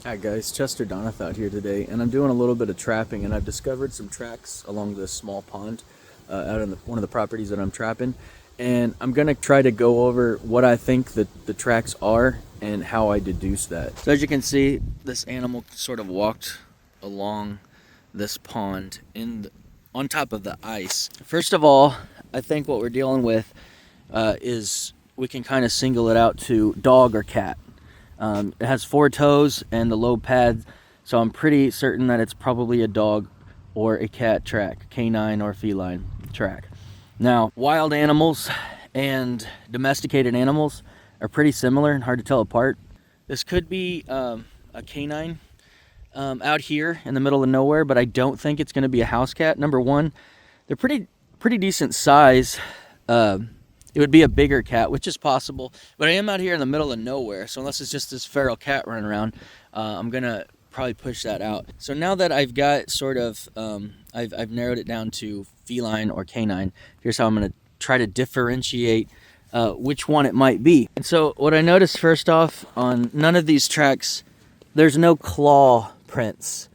Hi guys, Chester Donath out here today, and I'm doing a little bit of trapping, and I've discovered some tracks along this small pond out in one of the properties that I'm trapping, and I'm gonna try to go over what I think that the tracks are and how I deduce that. So as you can see, this animal sort of walked along this pond on top of the ice. First of all, I think what we're dealing with is we can kind of single it out to dog or cat. It has 4 toes and the lobe pad, so I'm pretty certain that it's probably a dog or a cat track, canine or feline track. Now, wild animals and domesticated animals are pretty similar and hard to tell apart. This could be a canine out here in the middle of nowhere, but I don't think it's going to be a house cat. Number one, they're pretty decent size. It would be a bigger cat, which is possible, but I am out here in the middle of nowhere, so unless it's just this feral cat running around, I'm gonna probably push that out. So now that I've got sort of, I've narrowed it down to feline or canine, here's how I'm gonna try to differentiate which one it might be. And so what I noticed first off, on none of these tracks, there's no claw prints.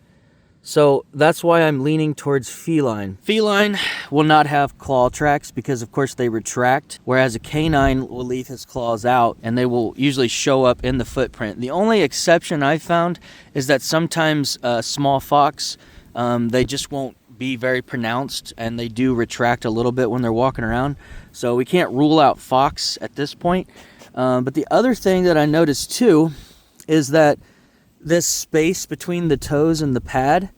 So that's why I'm leaning towards feline. Feline will not have claw tracks because of course they retract, whereas a canine will leave his claws out and they will usually show up in the footprint. The only exception I found is that sometimes small fox, they just won't be very pronounced and they do retract a little bit when they're walking around. So we can't rule out fox at this point. But the other thing that I noticed too is that this space between the toes and the pad,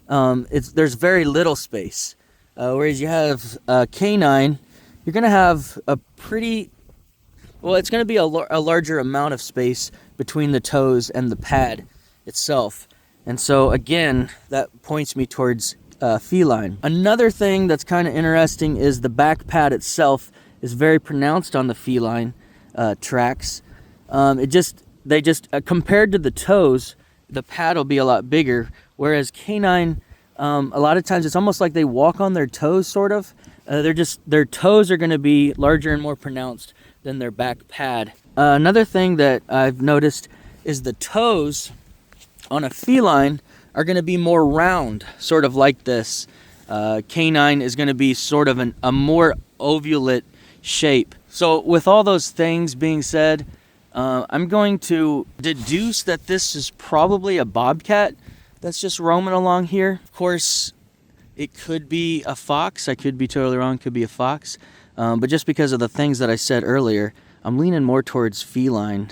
there's very little space. Whereas you have a canine, you're going to have a pretty, well, it's going to be a larger amount of space between the toes and the pad itself. And so again, that points me towards feline. Another thing that's kind of interesting is the back pad itself is very pronounced on the feline tracks. They just compared to the toes, the pad will be a lot bigger, whereas canine, a lot of times it's almost like they walk on their toes, sort of. Their toes are going to be larger and more pronounced than their back pad. Another thing that I've noticed is the toes on a feline are going to be more round, sort of like this. Canine is going to be sort of a more ovulate shape. So with all those things being said, I'm going to deduce that this is probably a bobcat that's just roaming along here. Of course, it could be a fox. I could be totally wrong. Could be a fox. But just because of the things that I said earlier, I'm leaning more towards feline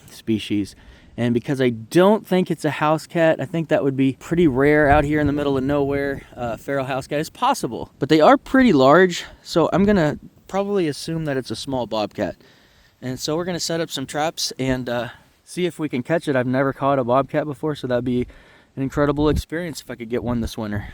species. And because I don't think it's a house cat, I think that would be pretty rare out here in the middle of nowhere. Feral house cat is possible, but they are pretty large. So I'm going to probably assume that it's a small bobcat. And so we're going to set up some traps and see if we can catch it. I've never caught a bobcat before, so that'd be an incredible experience if I could get one this winter.